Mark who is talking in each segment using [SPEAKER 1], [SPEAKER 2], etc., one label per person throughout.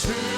[SPEAKER 1] 주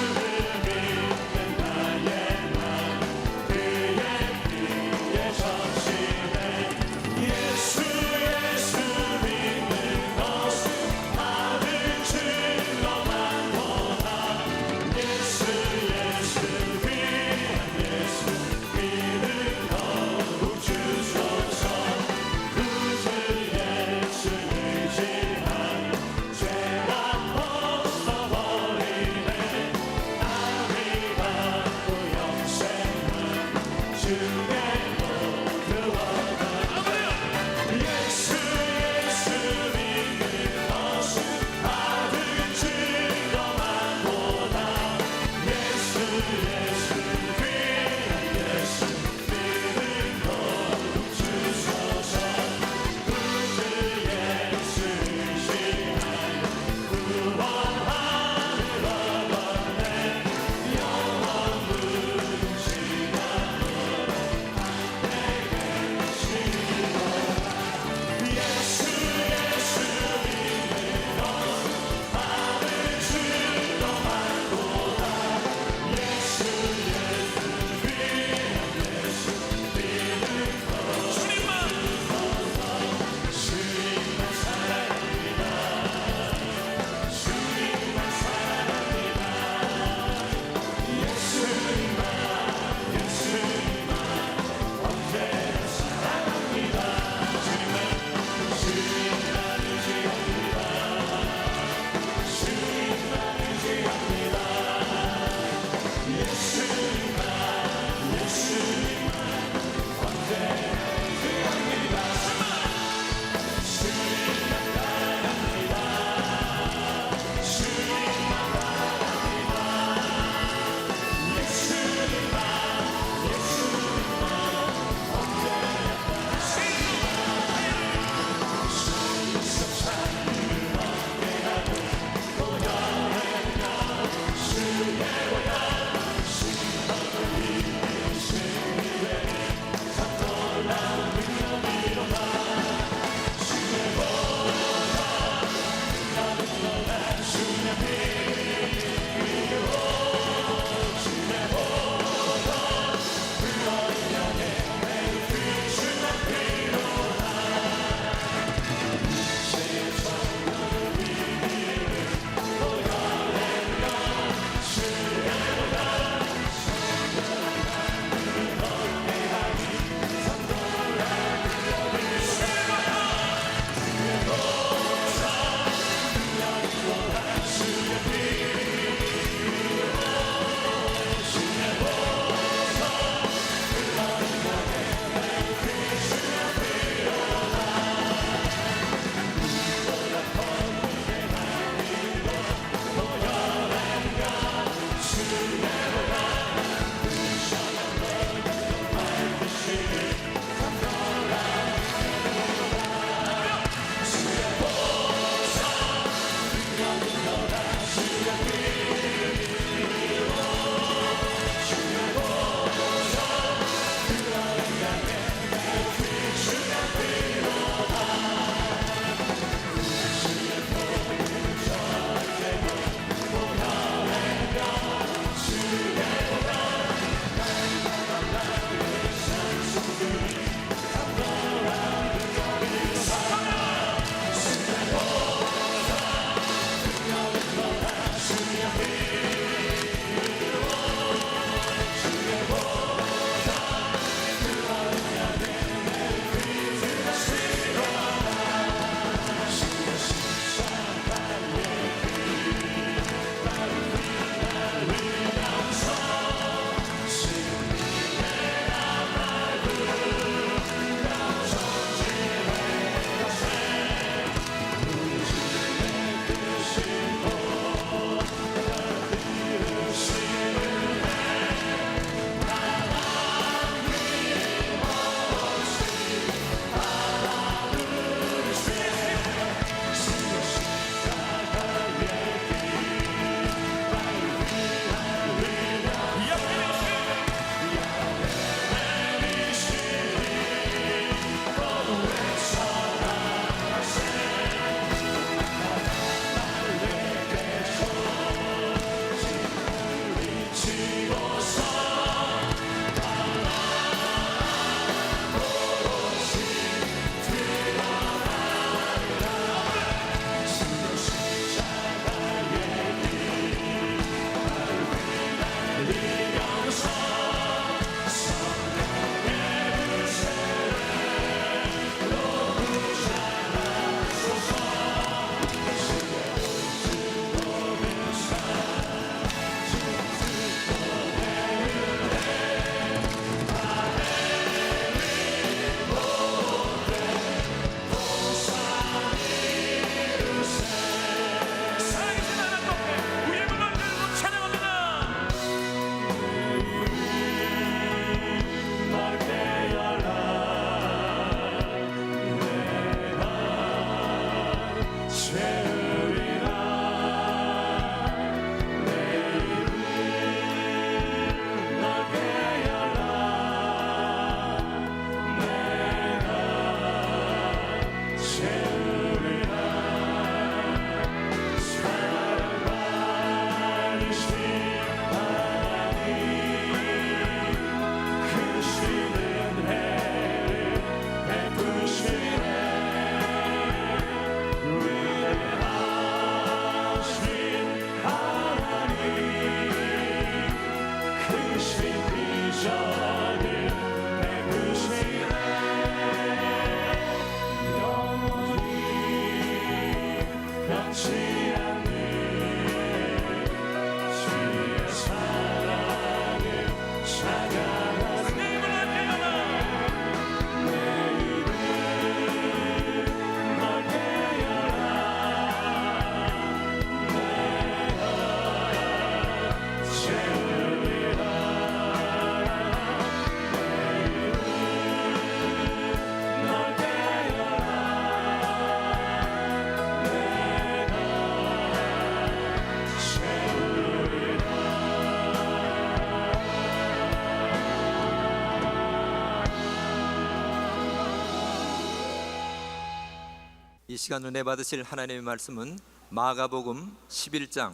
[SPEAKER 1] 이 시간 은혜 받으실 하나님의 말씀은 마가복음 11장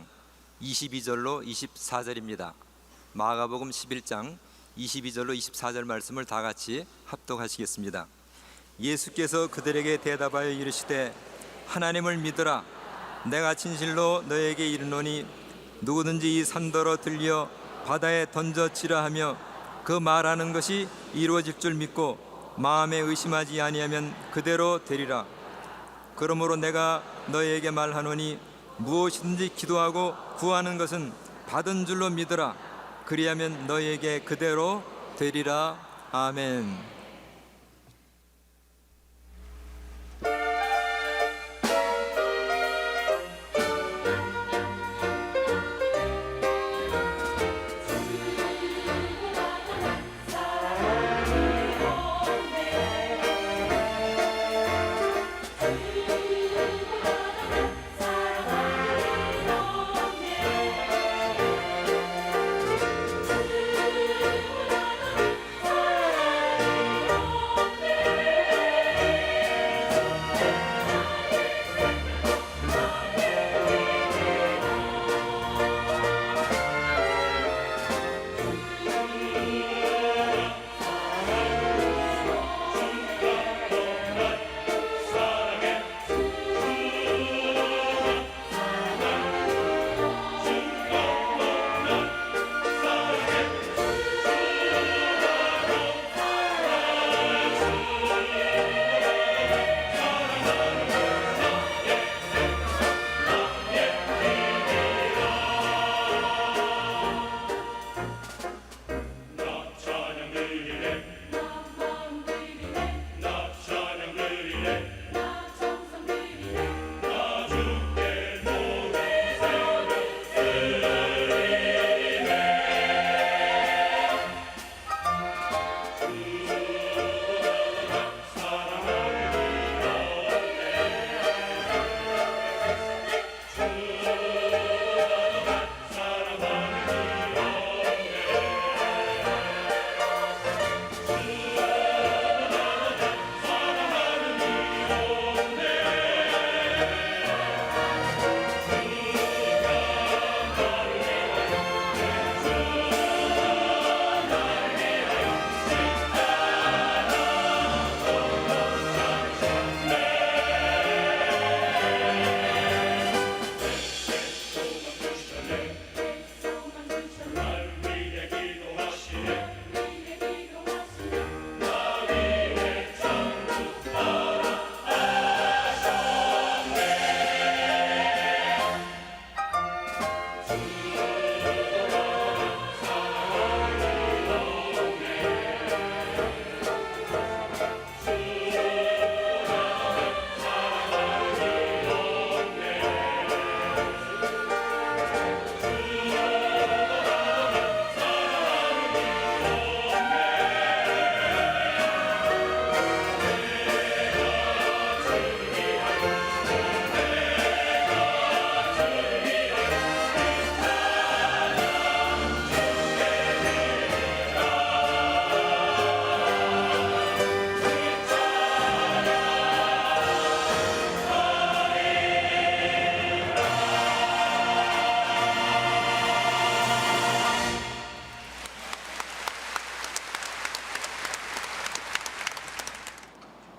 [SPEAKER 1] 22절로 24절입니다. 마가복음 11장 22절로 24절 말씀을 다 같이 합독하시겠습니다. 예수께서 그들에게 대답하여 이르시되 하나님을 믿으라. 내가 진실로 너에게 이르노니 누구든지 이 산더러 들려 바다에 던져지라 하며 그 말하는 것이 이루어질 줄 믿고 마음에 의심하지 아니하면 그대로 되리라. 그러므로 내가 너희에게 말하노니 무엇이든지 기도하고 구하는 것은 받은 줄로 믿으라. 그리하면 너희에게 그대로 되리라. 아멘.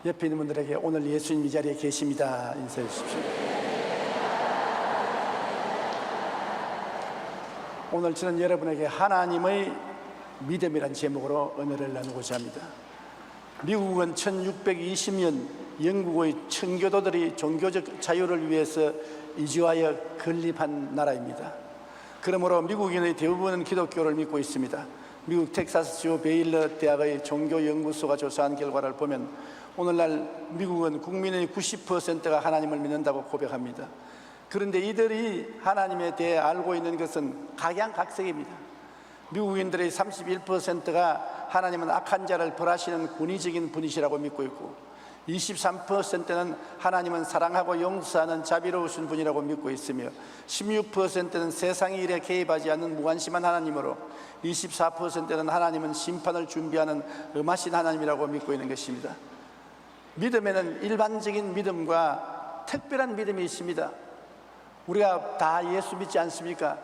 [SPEAKER 2] 옆에 있는 분들에게 오늘 예수님 이 자리에 계십니다 인사해 주십시오. 오늘 저는 여러분에게 하나님의 믿음이란 제목으로 은혜를 나누고자 합니다. 미국은 1620년 영국의 청교도들이 종교적 자유를 위해서 이주하여 건립한 나라입니다. 그러므로 미국인의 대부분은 기독교를 믿고 있습니다. 미국 텍사스주 베일러 대학의 종교연구소가 조사한 결과를 보면 오늘날 미국은 국민의 90%가 하나님을 믿는다고 고백합니다. 그런데 이들이 하나님에 대해 알고 있는 것은 각양각색입니다. 미국인들의 31%가 하나님은 악한 자를 벌하시는 권위적인 분이시라고 믿고 있고 23%는 하나님은 사랑하고 용서하는 자비로우신 분이라고 믿고 있으며 16%는 세상의 일에 개입하지 않는 무관심한 하나님으로 24%는 하나님은 심판을 준비하는 엄하신 하나님이라고 믿고 있는 것입니다. 믿음에는 일반적인 믿음과 특별한 믿음이 있습니다. 우리가 다 예수 믿지 않습니까?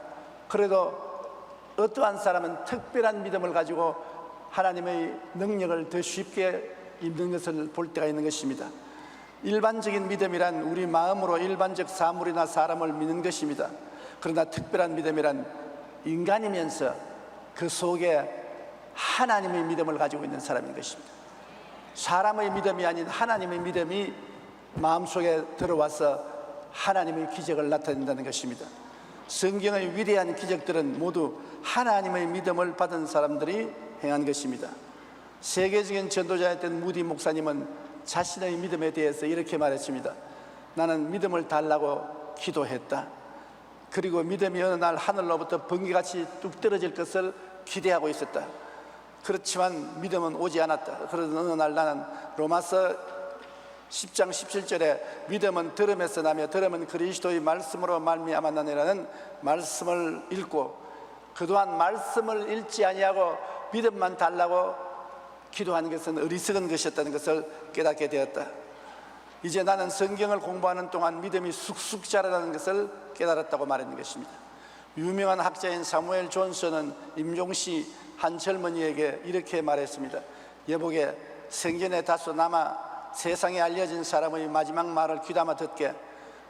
[SPEAKER 2] 그래도 어떠한 사람은 특별한 믿음을 가지고 하나님의 능력을 더 쉽게 입는 것을 볼 때가 있는 것입니다. 일반적인 믿음이란 우리 마음으로 일반적 사물이나 사람을 믿는 것입니다. 그러나 특별한 믿음이란 인간이면서 그 속에 하나님의 믿음을 가지고 있는 사람인 것입니다. 사람의 믿음이 아닌 하나님의 믿음이 마음속에 들어와서 하나님의 기적을 나타낸다는 것입니다. 성경의 위대한 기적들은 모두 하나님의 믿음을 받은 사람들이 행한 것입니다. 세계적인 전도자였던 무디 목사님은 자신의 믿음에 대해서 이렇게 말했습니다. 나는 믿음을 달라고 기도했다. 그리고 믿음이 어느 날 하늘로부터 번개같이 뚝 떨어질 것을 기대하고 있었다. 그렇지만 믿음은 오지 않았다. 그러던 어느 날 나는 로마서 10장 17절에 믿음은 들음에서 나며 들음은 그리스도의 말씀으로 말미암아 나니라는 말씀을 읽고 그동안 말씀을 읽지 아니하고 믿음만 달라고 기도하는 것은 어리석은 것이었다는 것을 깨닫게 되었다. 이제 나는 성경을 공부하는 동안 믿음이 쑥쑥 자라나는 것을 깨달았다고 말하는 것입니다. 유명한 학자인 사무엘 존슨은 임종시 한 젊은이에게 이렇게 말했습니다. 여보게, 생전에 다소 남아 세상에 알려진 사람의 마지막 말을 귀담아 듣게.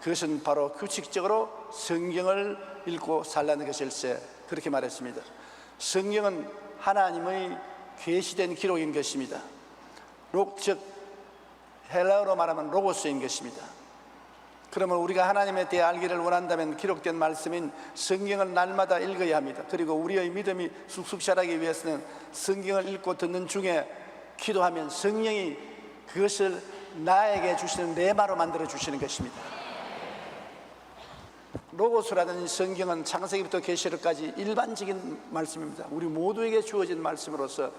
[SPEAKER 2] 그것은 바로 규칙적으로 성경을 읽고 살라는 것일세. 그렇게 말했습니다. 성경은 하나님의 계시된 기록인 것입니다. 즉 헬라어로 말하면 로고스인 것입니다. 그러면 우리가 하나님에 대해 알기를 원한다면 기록된 말씀인 성경을 날마다 읽어야 합니다. 그리고 우리의 믿음이 쑥쑥 자라기 위해서는 성경을 읽고 듣는 중에 기도하면 성령이 그것을 나에게 주시는 레마로 만들어 주시는 것입니다. 로고스라는 성경은 창세기부터 계시록까지 일반적인 말씀입니다. 우리 모두에게 주어진 말씀으로서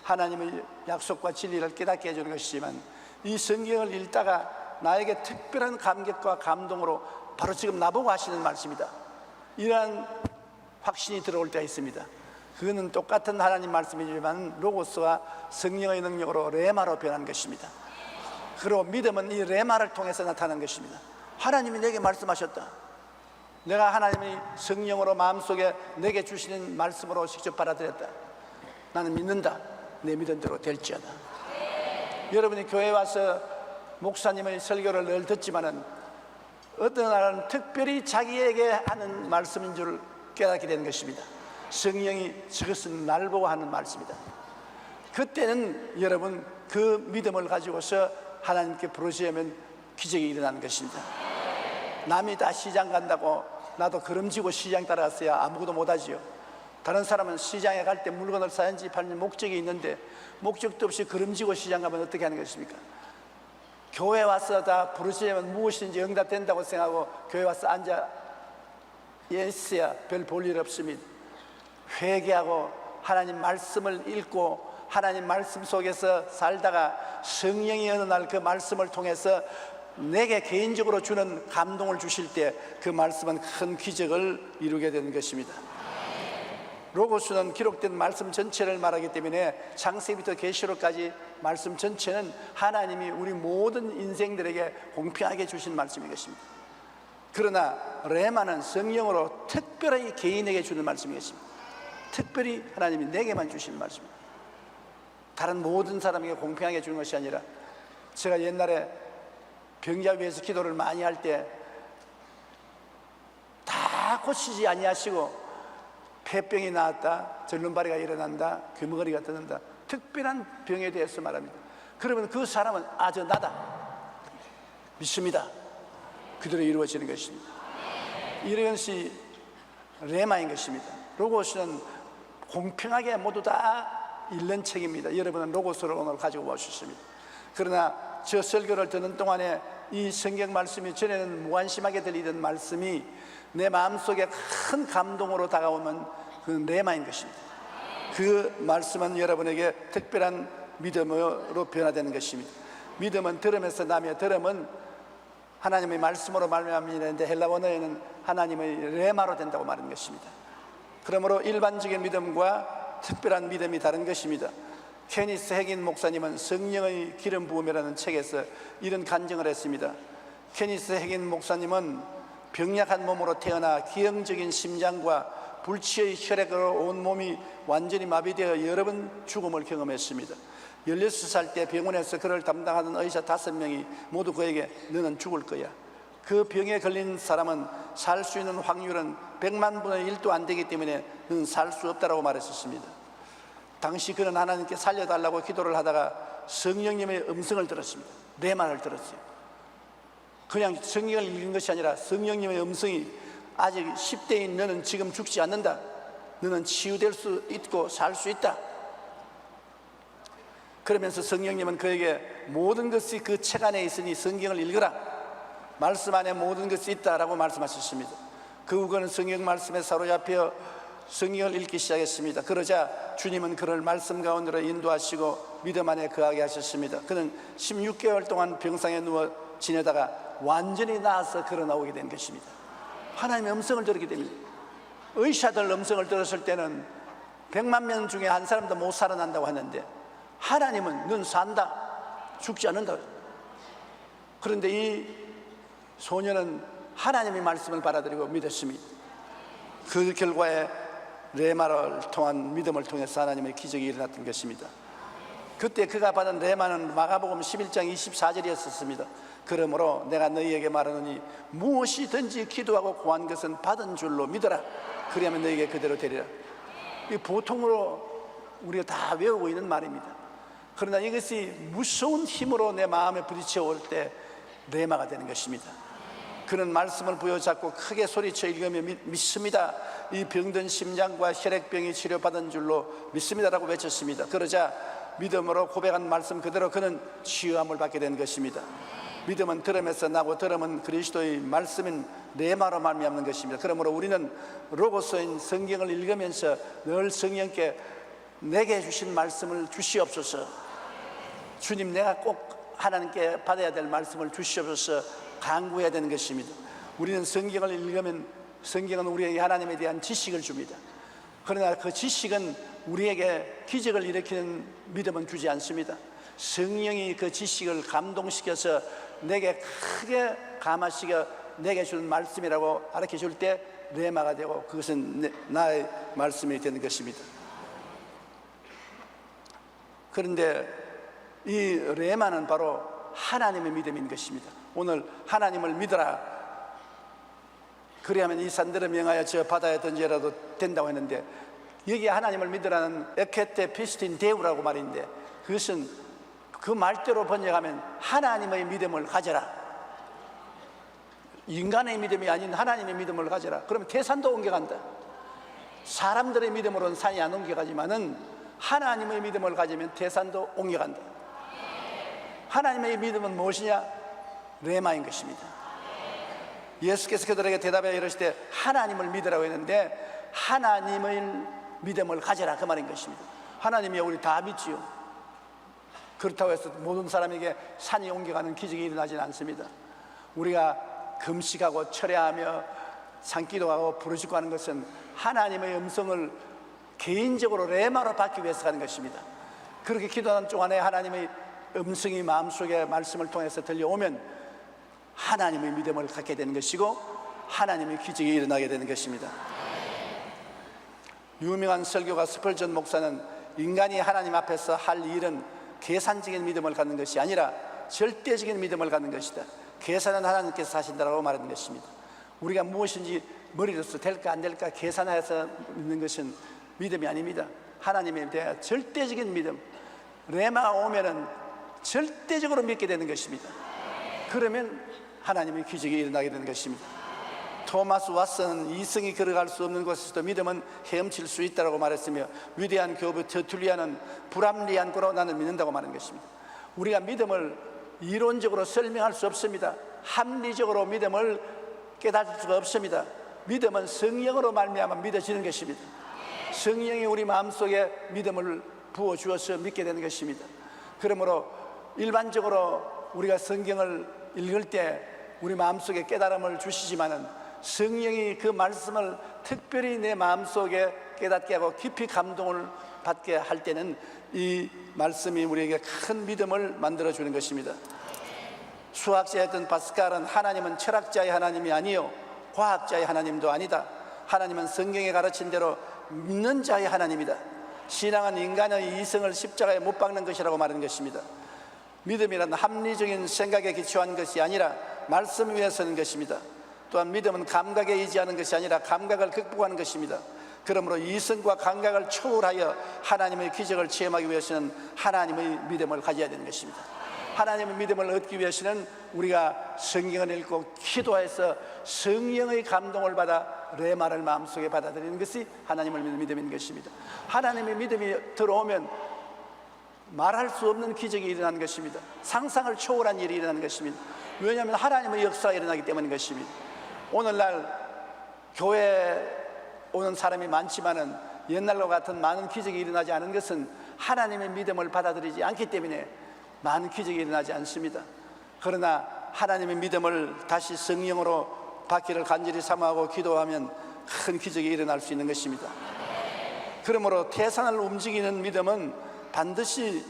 [SPEAKER 2] 하나님의 약속과 진리를 깨닫게 해주는 것이지만 이 성경을 읽다가 나에게 특별한 감격과 감동으로 바로 지금 나보고 하시는 말씀이다, 이러한 확신이 들어올 때가 있습니다. 그거는 똑같은 하나님 말씀이지만 로고스와 성령의 능력으로 레마로 변한 것입니다. 그리고 믿음은 이 레마를 통해서 나타나는 것입니다. 하나님이 내게 말씀하셨다. 내가 하나님의 성령으로 마음속에 내게 주시는 말씀으로 직접 받아들였다. 나는 믿는다. 내 믿음대로 될지어다. 여러분이 교회에 와서 목사님의 설교를 늘 듣지만은 어떤 날은 특별히 자기에게 하는 말씀인 줄 깨닫게 되는 것입니다. 성령이 저것은 날 보고 하는 말씀이다. 그때는 여러분 그 믿음을 가지고서 하나님께 부르시면 기적이 일어나는 것입니다. 남이 다 시장 간다고 나도 걸음지고 시장 따라갔어야 아무것도 못하지요. 다른 사람은 시장에 갈 때 물건을 사는지 팔는 목적이 있는데 목적도 없이 걸음지고 시장 가면 어떻게 하는 것입니까? 교회 와서 다 부르시면 무엇인지 응답된다고 생각하고 교회 와서 앉아 있어야 별 볼 일 없습니다. 회개하고 하나님 말씀을 읽고 하나님 말씀 속에서 살다가 성령이 어느 날 그 말씀을 통해서 내게 개인적으로 주는 감동을 주실 때 그 말씀은 큰 기적을 이루게 되는 것입니다. 로고스는 기록된 말씀 전체를 말하기 때문에 창세기부터 계시록까지 말씀 전체는 하나님이 우리 모든 인생들에게 공평하게 주신 말씀인 것입니다. 그러나 레마는 성령으로 특별히 개인에게 주는 말씀인 것입니다. 특별히 하나님이 내게만 주신 말씀입니다. 다른 모든 사람에게 공평하게 주는 것이 아니라 제가 옛날에 병자 위해서 기도를 많이 할 때 다 고치지 아니하시고 폐병이 나왔다, 절름발이가 일어난다, 귀머거리가 뜨는다, 특별한 병에 대해서 말합니다. 그러면 그 사람은 저 나다 믿습니다. 그대로 이루어지는 것입니다. 이런 것이 레마인 것입니다. 로고스는 공평하게 모두 다 읽는 책입니다. 여러분은 로고스를 오늘 가지고 오셨습니다. 그러나 저 설교를 듣는 동안에 이 성경 말씀이 전에는 무관심하게 들리던 말씀이 내 마음속에 큰 감동으로 다가오면 그 레마인 것입니다. 그 말씀은 여러분에게 특별한 믿음으로 변화되는 것입니다. 믿음은 들음에서 나며 들음은 하나님의 말씀으로 말미암는데 헬라 원어에는 하나님의 레마로 된다고 말하는 것입니다. 그러므로 일반적인 믿음과 특별한 믿음이 다른 것입니다. 케니스 핵인 목사님은 성령의 기름 부음이라는 책에서 이런 간증을 했습니다. 케니스 핵인 목사님은 병약한 몸으로 태어나 기형적인 심장과 불치의 혈액으로 온 몸이 완전히 마비되어 여러 번 죽음을 경험했습니다. 16살 때 병원에서 그를 담당하던 의사 5명이 모두 그에게 너는 죽을 거야, 그 병에 걸린 사람은 살 수 있는 확률은 100만 분의 1도 안 되기 때문에 너는 살 수 없다라고 말했었습니다. 당시 그는 하나님께 살려달라고 기도를 하다가 성령님의 음성을 들었습니다. 레마를 들었어요. 그냥 성경을 읽은 것이 아니라 성령님의 음성이 아직 10대인 너는 지금 죽지 않는다, 너는 치유될 수 있고 살 수 있다. 그러면서 성령님은 그에게 모든 것이 그 책 안에 있으니 성경을 읽으라, 말씀 안에 모든 것이 있다라고 말씀하셨습니다. 그 후 그는 성경 말씀에 사로잡혀 성경을 읽기 시작했습니다. 그러자 주님은 그를 말씀 가운데로 인도하시고 믿음 안에 거하게 하셨습니다. 그는 16개월 동안 병상에 누워 지내다가 완전히 나아서 걸어 나오게 된 것입니다. 하나님의 음성을 들었기 때문에. 의사들 음성을 들었을 때는 100만 명 중에 한 사람도 못 살아난다고 하는데 하나님은 넌 산다, 죽지 않는다. 그런데 이 소년은 하나님의 말씀을 받아들이고 믿었습니다. 그 결과에 레마를 통한 믿음을 통해서 하나님의 기적이 일어났던 것입니다. 그때 그가 받은 레마는 마가복음 11장 24절이었습니다. 그러므로 내가 너희에게 말하노니 무엇이든지 기도하고 구한 것은 받은 줄로 믿어라, 그리하면 너희에게 그대로 되리라. 이 보통으로 우리가 다 외우고 있는 말입니다. 그러나 이것이 무서운 힘으로 내 마음에 부딪혀 올 때 레마가 되는 것입니다. 그는 말씀을 부여잡고 크게 소리쳐 읽으며 믿습니다, 이 병든 심장과 혈액병이 치료받은 줄로 믿습니다라고 외쳤습니다. 그러자 믿음으로 고백한 말씀 그대로 그는 치유함을 받게 된 것입니다. 믿음은 들음에서 나고 들음은 그리스도의 말씀인 레마로 말미암는 것입니다. 그러므로 우리는 로고스인 성경을 읽으면서 늘 성령께 내게 주신 말씀을 주시옵소서, 주님 내가 꼭 하나님께 받아야 될 말씀을 주시옵소서 간구해야 되는 것입니다. 우리는 성경을 읽으면 성경은 우리에게 하나님에 대한 지식을 줍니다. 그러나 그 지식은 우리에게 기적을 일으키는 믿음은 주지 않습니다. 성령이 그 지식을 감동시켜서 내게 크게 감화시켜 내게 주는 말씀이라고 가르쳐 줄 때 레마가 되고 그것은 나의 말씀이 되는 것입니다. 그런데 이 레마는 바로 하나님의 믿음인 것입니다. 오늘 하나님을 믿어라, 그리하면 이 산들을 명하여 저 바다에 던지라도 된다고 했는데 여기에 하나님을 믿으라는 에케테 피스틴 데우라고 말인데 그것은 그 말대로 번역하면 하나님의 믿음을 가져라, 인간의 믿음이 아닌 하나님의 믿음을 가져라. 그러면 태산도 옮겨간다. 사람들의 믿음으로는 산이 안 옮겨가지만은 하나님의 믿음을 가지면 태산도 옮겨간다. 하나님의 믿음은 무엇이냐? 레마인 것입니다. 예수께서 그들에게 대답하여 이르시되 하나님을 믿으라고 했는데 하나님의 믿음을 가져라, 그 말인 것입니다. 하나님이 우리 다 믿지요. 그렇다고 해서 모든 사람에게 산이 옮겨가는 기적이 일어나지는 않습니다. 우리가 금식하고 철야하며 산기도하고 부르짖고 하는 것은 하나님의 음성을 개인적으로 레마로 받기 위해서 하는 것입니다. 그렇게 기도하는 동안에 하나님의 음성이 마음속에 말씀을 통해서 들려오면 하나님의 믿음을 갖게 되는 것이고 하나님의 기적이 일어나게 되는 것입니다. 유명한 설교가 스펄전 목사는 인간이 하나님 앞에서 할 일은 계산적인 믿음을 갖는 것이 아니라 절대적인 믿음을 갖는 것이다. 계산은 하나님께서 하신다라고 말하는 것입니다. 우리가 무엇인지 머리로서 될까 안 될까 계산해서 믿는 것은 믿음이 아닙니다. 하나님에 대한 절대적인 믿음, 레마가 오면은 절대적으로 믿게 되는 것입니다. 그러면 하나님의 기적이 일어나게 되는 것입니다. 토마스 왓슨은 이성이 걸어갈 수 없는 곳에서도 믿음은 헤엄칠 수 있다고 말했으며, 위대한 교부 터툴리아는 불합리한 거로 나는 믿는다고 말하는 것입니다. 우리가 믿음을 이론적으로 설명할 수 없습니다. 합리적으로 믿음을 깨달을 수가 없습니다. 믿음은 성령으로 말미암아 믿어지는 것입니다. 성령이 우리 마음속에 믿음을 부어주어서 믿게 되는 것입니다. 그러므로 일반적으로 우리가 성경을 읽을 때 우리 마음속에 깨달음을 주시지만은 성령이 그 말씀을 특별히 내 마음속에 깨닫게 하고 깊이 감동을 받게 할 때는 이 말씀이 우리에게 큰 믿음을 만들어주는 것입니다. 수학자였던 파스칼은 하나님은 철학자의 하나님이 아니요 과학자의 하나님도 아니다. 하나님은 성경에 가르친 대로 믿는 자의 하나님이다. 신앙은 인간의 이성을 십자가에 못 박는 것이라고 말하는 것입니다. 믿음이란 합리적인 생각에 기초한 것이 아니라 말씀 위에 서는 것입니다. 또한 믿음은 감각에 의지하는 것이 아니라 감각을 극복하는 것입니다. 그러므로 이성과 감각을 초월하여 하나님의 기적을 체험하기 위해서는 하나님의 믿음을 가져야 되는 것입니다. 하나님의 믿음을 얻기 위해서는 우리가 성경을 읽고 기도해서 성령의 감동을 받아 레마를 마음속에 받아들이는 것이 하나님을 믿는 믿음인 것입니다. 하나님의 믿음이 들어오면 말할 수 없는 기적이 일어나는 것입니다. 상상을 초월한 일이 일어나는 것입니다. 왜냐하면 하나님의 역사가 일어나기 때문인 것입니다. 오늘날 교회에 오는 사람이 많지만은 옛날과 같은 많은 기적이 일어나지 않은 것은 하나님의 믿음을 받아들이지 않기 때문에 많은 기적이 일어나지 않습니다. 그러나 하나님의 믿음을 다시 성령으로 받기를 간절히 사모하고 기도하면 큰 기적이 일어날 수 있는 것입니다. 그러므로 태산을 움직이는 믿음은 반드시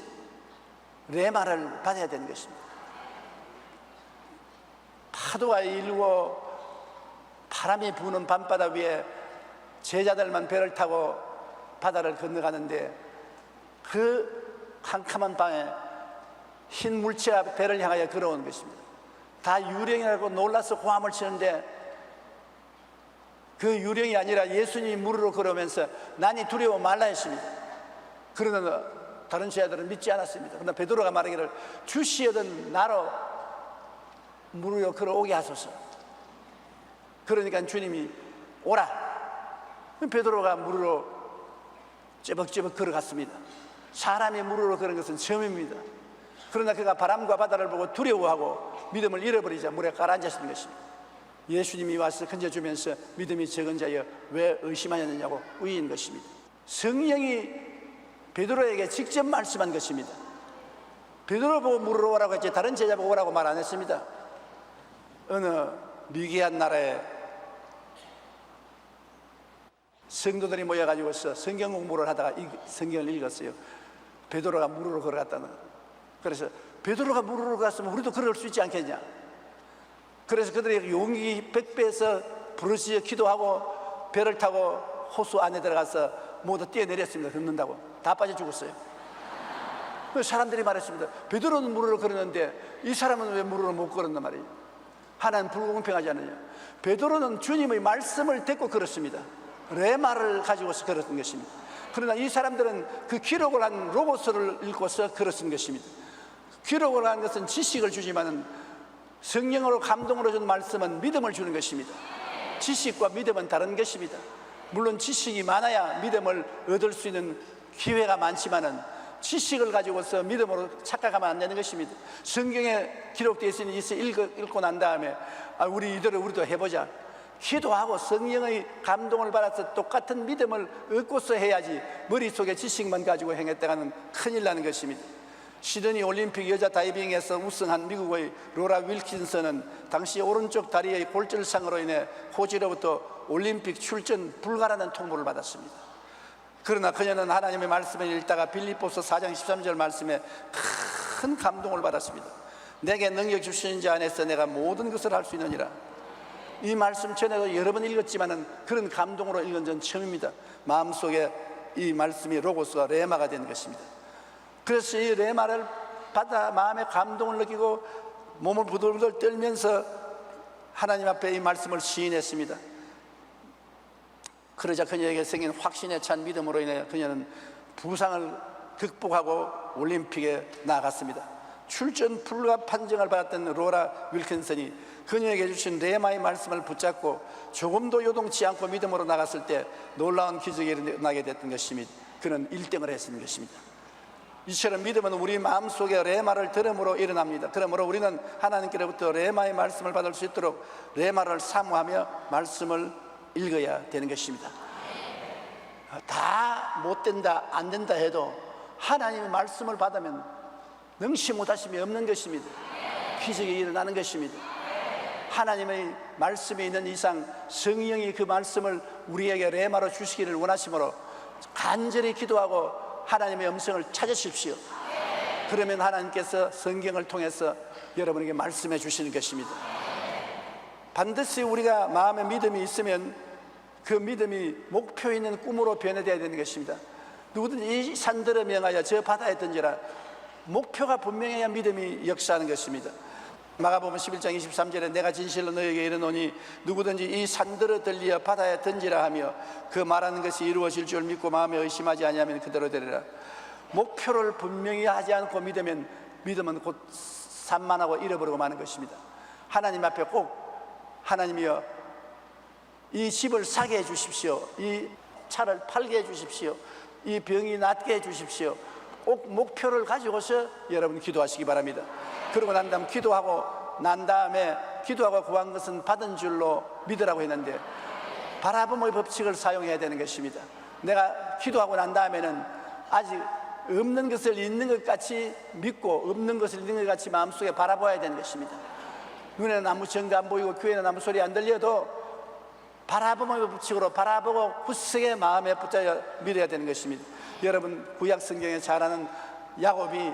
[SPEAKER 2] 레마를 받아야 되는 것입니다. 파도가 일고 바람이 부는 밤바다 위에 제자들만 배를 타고 바다를 건너가는데 그 캄캄한 밤에 흰 물체가 배를 향하여 걸어오는 것입니다. 다 유령이라고 놀라서 고함을 치는데 그 유령이 아니라 예수님이 물으로 걸어오면서 난이 두려워 말라 했습니다. 그러나 다른 제자들은 믿지 않았습니다. 그러나 베드로가 말하기를 주시어든 나로 물으로 걸어오게 하소서. 그러니까 주님이 오라. 베드로가 물으로 쩌벅쩌벅 걸어갔습니다. 사람이 물으로 걸은 것은 처음입니다. 그러나 그가 바람과 바다를 보고 두려워하고 믿음을 잃어버리자 물에 가라앉았던 것입니다. 예수님이 와서 건져주면서 믿음이 적은 자여 왜 의심하였느냐고 우인 것입니다. 성령이 베드로에게 직접 말씀한 것입니다. 베드로 보고 물으러 오라고 했지 다른 제자 보고 오라고 말 안 했습니다. 어느 미개한 나라에 성도들이 모여가지고서 성경 공부를 하다가 이 성경을 읽었어요. 베드로가 물으러 걸어갔다는. 그래서 베드로가 물으러 갔으면 우리도 걸어갈 수 있지 않겠냐. 그래서 그들이 용기 백배에서 부르짖어 기도하고 배를 타고 호수 안에 들어가서 모두 뛰어내렸습니다. 걷는다고 다 빠져 죽었어요. 사람들이 말했습니다. 베드로는 물으러 걸었는데 이 사람은 왜 물으러 못 걸었단 말이에요. 하나님 불공평하지 않느냐. 베드로는 주님의 말씀을 듣고 걸었습니다. 레마를 가지고서 걸었던 것입니다. 그러나 이 사람들은 그 기록을 한 로고스를 읽고서 걸었던 것입니다. 기록을 한 것은 지식을 주지만은 성령으로 감동으로 준 말씀은 믿음을 주는 것입니다. 지식과 믿음은 다른 것입니다. 물론 지식이 많아야 믿음을 얻을 수 있는 기회가 많지만은 지식을 가지고서 믿음으로 착각하면 안 되는 것입니다. 성경에 기록되어 있으니 읽고 난 다음에 우리 이대로 우리도 해보자. 기도하고 성령의 감동을 받아서 똑같은 믿음을 얻고서 해야지 머릿속에 지식만 가지고 행했다가는 큰일 나는 것입니다. 시드니 올림픽 여자 다이빙에서 우승한 미국의 로라 윌킨슨은 당시 오른쪽 다리의 골절상으로 인해 코치로부터 올림픽 출전 불가라는 통보를 받았습니다. 그러나 그녀는 하나님의 말씀을 읽다가 빌립보서 4장 13절 말씀에 큰 감동을 받았습니다. 내게 능력 주시는 자 안에서 내가 모든 것을 할 수 있느니라. 이 말씀 전에도 여러 번 읽었지만은 그런 감동으로 읽은 전 처음입니다. 마음속에 이 말씀이 로고스가 레마가 되는 것입니다. 그래서 이 레마를 받아 마음에 감동을 느끼고 몸을 부들부들 떨면서 하나님 앞에 이 말씀을 시인했습니다. 그러자 그녀에게 생긴 확신에 찬 믿음으로 인해 그녀는 부상을 극복하고 올림픽에 나갔습니다. 출전 불가 판정을 받았던 로라 윌킨슨이 그녀에게 주신 레마의 말씀을 붙잡고 조금도 요동치 않고 믿음으로 나갔을 때 놀라운 기적이 일어나게 됐던 것입니다. 그는 1등을 했던 것입니다. 이처럼 믿음은 우리 마음속에 레마를 들음으로 일어납니다. 그러므로 우리는 하나님께로부터 레마의 말씀을 받을 수 있도록 레마를 사모하며 말씀을 읽어야 되는 것입니다. 다 못된다 안 된다 해도 하나님의 말씀을 받으면 능치 못하심이 없는 것입니다. 기적이 일어나는 것입니다. 하나님의 말씀이 있는 이상 성령이 그 말씀을 우리에게 레마로 주시기를 원하시므로 간절히 기도하고 하나님의 음성을 찾으십시오. 그러면 하나님께서 성경을 통해서 여러분에게 말씀해 주시는 것입니다. 반드시 우리가 마음에 믿음이 있으면 그 믿음이 목표 있는 꿈으로 변해야 되는 것입니다. 누구든지 이 산들을 명하여 저 바다에 던지라. 목표가 분명해야 믿음이 역사하는 것입니다. 마가복음 11장 23절에 내가 진실로 너에게 이르노니 누구든지 이 산들을 들리어 바다에 던지라 하며 그 말하는 것이 이루어질 줄 믿고 마음에 의심하지 아니하면 그대로 되리라. 목표를 분명히 하지 않고 믿으면 믿음은 곧 산만하고 잃어버리고 마는 것입니다. 하나님 앞에 꼭 하나님이여 이 집을 사게 해 주십시오. 이 차를 팔게 해 주십시오. 이 병이 낫게 해 주십시오. 꼭 목표를 가지고서 여러분 기도하시기 바랍니다. 그러고 난 다음 기도하고 난 다음에 기도하고 구한 것은 받은 줄로 믿으라고 했는데 바라봄의 법칙을 사용해야 되는 것입니다. 내가 기도하고 난 다음에는 아직 없는 것을 있는 것 같이 믿고 없는 것을 있는 것 같이 마음속에 바라봐야 되는 것입니다. 눈에는 아무 증거 안 보이고 귀에는 아무 소리 안 들려도 바라봄의 법칙으로 바라보고 후석의 마음에 붙잡아 믿어야 되는 것입니다. 여러분 구약 성경에 잘 아는 야곱이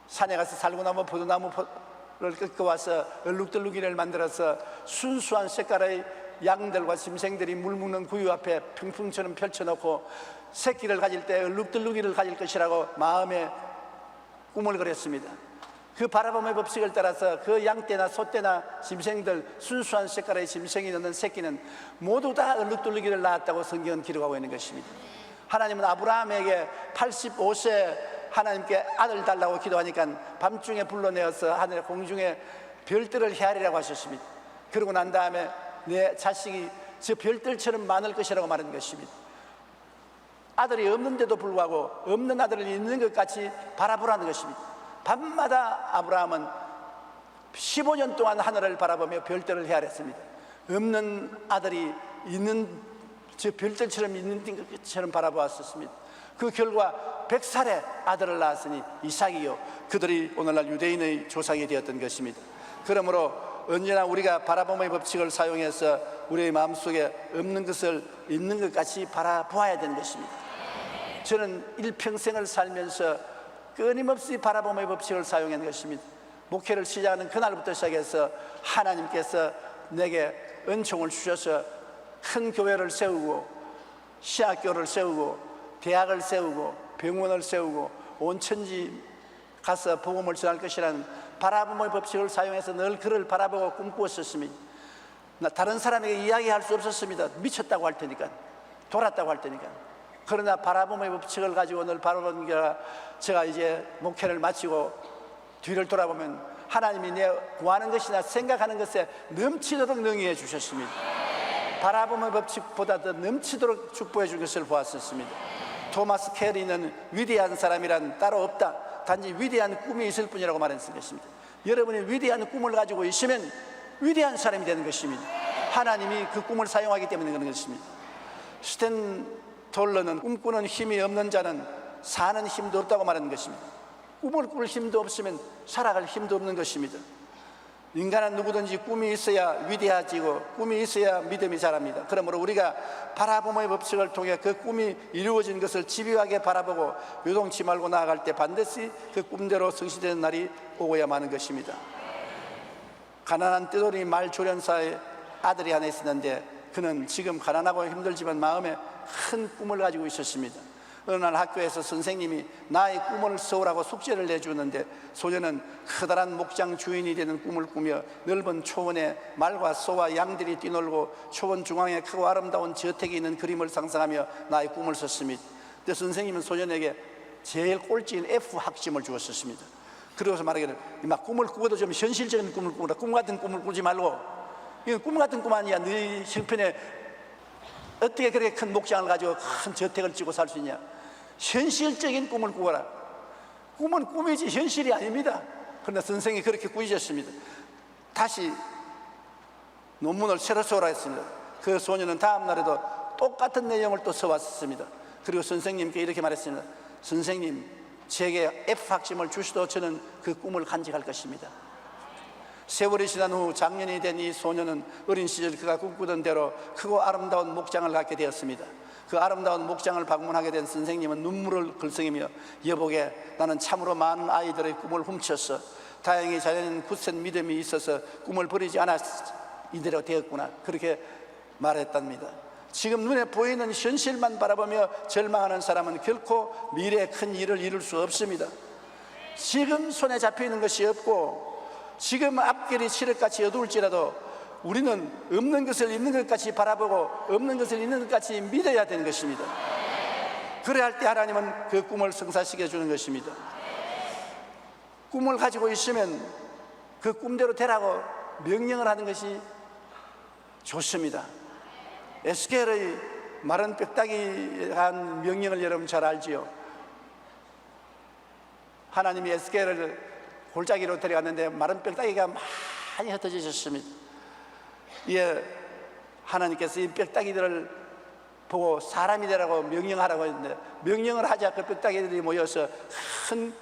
[SPEAKER 2] 산에 가서 살구나무 포도나무를 꺾어 와서 얼룩덜룩이를 만들어서 순수한 색깔의 양들과 짐승들이 물 먹는 구유 앞에 평풍처럼 펼쳐놓고 새끼를 가질 때 얼룩덜룩이를 가질 것이라고 마음에 꿈을 그렸습니다. 그 바라봄의 법칙을 따라서 그 양떼나 소떼나 짐승들 순수한 색깔의 짐승이 넣는 새끼는 모두 다 얼룩덜룩이를 낳았다고 성경은 기록하고 있는 것입니다. 하나님은 아브라함에게 85세 하나님께 아들 달라고 기도하니까 밤중에 불러내어서 하늘의 공중에 별들을 헤아리라고 하셨습니다. 그러고 난 다음에 내 자식이 저 별들처럼 많을 것이라고 말한 것입니다. 아들이 없는데도 불구하고 없는 아들을 있는 것 같이 바라보라는 것입니다. 밤마다 아브라함은 15년 동안 하늘을 바라보며 별들을 헤아렸습니다. 없는 아들이 있는 저 별들처럼 있는 것처럼 바라보았었습니다. 그 결과 100살에 아들을 낳았으니 이삭이요 그들이 오늘날 유대인의 조상이 되었던 것입니다. 그러므로 언제나 우리가 바라봄의 법칙을 사용해서 우리의 마음속에 없는 것을 있는 것 같이 바라보아야 되는 것입니다. 저는 일평생을 살면서 끊임없이 바라봄의 법칙을 사용한 것입니다. 목회를 시작하는 그날부터 시작해서 하나님께서 내게 은총을 주셔서 큰 교회를 세우고 시학교를 세우고 대학을 세우고 병원을 세우고 온 천지 가서 복음을 전할 것이라는 바라봄의 법칙을 사용해서 늘 그를 바라보고 꿈꾸었었습니다. 다른 사람에게 이야기할 수 없었습니다. 미쳤다고 할 테니까, 돌았다고 할 테니까. 그러나 바라봄의 법칙을 가지고 늘 바라보는 게 제가 이제 목회를 마치고 뒤를 돌아보면 하나님이 내 구하는 것이나 생각하는 것에 넘치도록 능히해 주셨습니다. 바라봄의 법칙보다 더 넘치도록 축복해 준 것을 보았었습니다. 토마스 캐리는 위대한 사람이란 따로 없다. 단지 위대한 꿈이 있을 뿐이라고 말했습니다. 여러분이 위대한 꿈을 가지고 있으면 위대한 사람이 되는 것입니다. 하나님이 그 꿈을 사용하기 때문에 그런 것입니다. 스탠 돌러는 꿈꾸는 힘이 없는 자는 사는 힘도 없다고 말하는 것입니다. 꿈을 꿀 힘도 없으면 살아갈 힘도 없는 것입니다. 인간은 누구든지 꿈이 있어야 위대해지고 꿈이 있어야 믿음이 자랍니다. 그러므로 우리가 바라봄의 법칙을 통해 그 꿈이 이루어진 것을 집요하게 바라보고 요동치 말고 나아갈 때 반드시 그 꿈대로 성취되는 날이 오고야 마는 것입니다. 가난한 떼돌이 말조련사의 아들이 하나 있었는데 그는 지금 가난하고 힘들지만 마음에 큰 꿈을 가지고 있었습니다. 어느 날 학교에서 선생님이 나의 꿈을 써오라고 숙제를 내주는데 소녀는 커다란 목장 주인이 되는 꿈을 꾸며 넓은 초원에 말과 소와 양들이 뛰놀고 초원 중앙에 크고 아름다운 저택이 있는 그림을 상상하며 나의 꿈을 썼습니다. 근데 선생님은 소년에게 제일 꼴찌인 F 학점을 주었습니다. 그러고서 말하기를 막 꿈을 꾸어도 좀 현실적인 꿈을 꾸라. 꿈 같은 꿈을 꾸지 말고, 이건 꿈 같은 꿈 아니야. 네 형편에 어떻게 그렇게 큰 목장을 가지고 큰 저택을 짓고 살 수 있냐. 현실적인 꿈을 꾸어라. 꿈은 꿈이지 현실이 아닙니다. 그러나 선생이 그렇게 꾸짖었습니다. 다시 논문을 새로 써오라 했습니다. 그 소녀는 다음 날에도 똑같은 내용을 또 써왔습니다. 그리고 선생님께 이렇게 말했습니다. 선생님, 제게 F 학점을 주시도 저는 그 꿈을 간직할 것입니다. 세월이 지난 후 장년이 된 이 소녀는 어린 시절 그가 꿈꾸던 대로 크고 아름다운 목장을 갖게 되었습니다. 그 아름다운 목장을 방문하게 된 선생님은 눈물을 글썽이며 여보게, 나는 참으로 많은 아이들의 꿈을 훔쳤어. 다행히 자네는 굳센 믿음이 있어서 꿈을 버리지 않았, 이대로 되었구나. 그렇게 말했답니다. 지금 눈에 보이는 현실만 바라보며 절망하는 사람은 결코 미래의 큰 일을 이룰 수 없습니다. 지금 손에 잡혀있는 것이 없고 지금 앞길이 칠흑같이 어두울지라도 우리는 없는 것을 있는 것 같이 바라보고 없는 것을 있는 것 같이 믿어야 되는 것입니다. 그래야 할 때 하나님은 그 꿈을 성사시켜 주는 것입니다. 꿈을 가지고 있으면 그 꿈대로 되라고 명령을 하는 것이 좋습니다. 에스겔의 마른 뼈다귀에 한 명령을 여러분 잘 알지요. 하나님이 에스겔을 골짜기로 데려갔는데 마른 뼈다귀가 많이 흩어지셨습니다. 예, 하나님께서 이 뼈다귀들을 보고 사람이 되라고 명령하라고 했는데 명령을 하자 그 뼈다귀들이 모여서 큰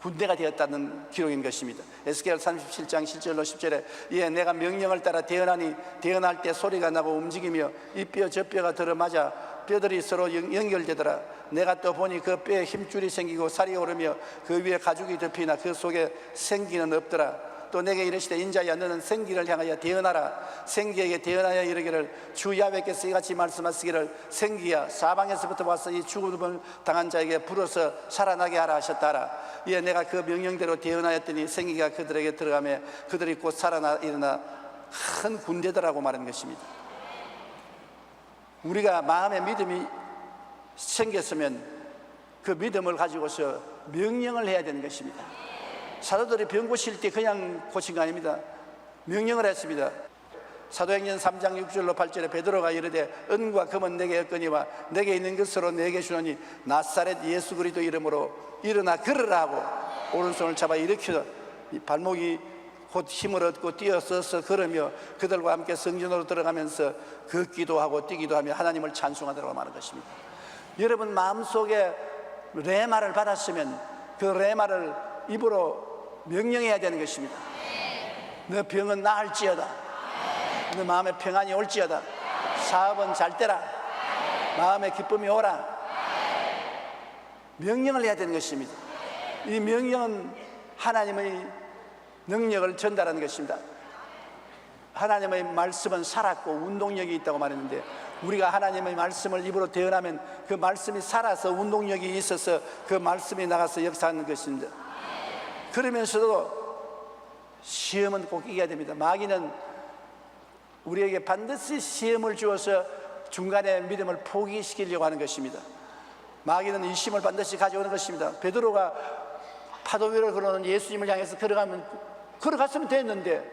[SPEAKER 2] 군대가 되었다는 기록인 것입니다. 에스겔 37장 7절로 10절에 예, 내가 명령을 따라 대언하니 대언할 때 소리가 나고 움직이며 이 뼈 저 뼈가 들어맞아 뼈들이 서로 연결되더라. 내가 또 보니 그 뼈에 힘줄이 생기고 살이 오르며 그 위에 가죽이 덮이나 그 속에 생기는 없더라. 또 내게 이르시되 인자야, 너는 생기를 향하여 대언하라. 생기에게 대언하여 이르기를 주 야훼께서 이같이 말씀하시기를 생기야, 사방에서부터 와서 이 죽음을 당한 자에게 불어서 살아나게 하라 하셨다라. 예, 내가 그 명령대로 대언하였더니 생기가 그들에게 들어가며 그들이 곧 살아나 일어나 큰 군대더라고 말하는 것입니다. 우리가 마음에 믿음이 생겼으면 그 믿음을 가지고서 명령을 해야 되는 것입니다. 사도들이 병 고칠 때 그냥 고친 거 아닙니다. 명령을 했습니다. 사도행전 3장 6절로 8절에 베드로가 이르되 은과 금은 내게 없거니와 내게 있는 것으로 내게 주노니 나사렛 예수 그리스도 이름으로 일어나 걸으라 하고 오른손을 잡아 일으켜 발목이 곧 힘을 얻고 뛰어서서 걸으며 그들과 함께 성전으로 들어가면서 걷기도 하고 뛰기도 하며 하나님을 찬송하더라고 말하는 것입니다. 여러분 마음속에 레마를 받았으면 그 레마를 입으로 명령해야 되는 것입니다. 너 병은 나을지어다. 너 마음에 평안이 올지어다. 사업은 잘 되라. 마음에 기쁨이 오라. 명령을 해야 되는 것입니다. 이 명령은 하나님의 능력을 전달하는 것입니다. 하나님의 말씀은 살았고 운동력이 있다고 말했는데 우리가 하나님의 말씀을 입으로 대언하면 그 말씀이 살아서 운동력이 있어서 그 말씀이 나가서 역사하는 것입니다. 그러면서도 시험은 꼭 이겨야 됩니다. 마귀는 우리에게 반드시 시험을 주어서 중간에 믿음을 포기시키려고 하는 것입니다. 마귀는 이 시험을 반드시 가져오는 것입니다. 베드로가 파도 위를 걸어오는 예수님을 향해서 걸어갔으면 됐는데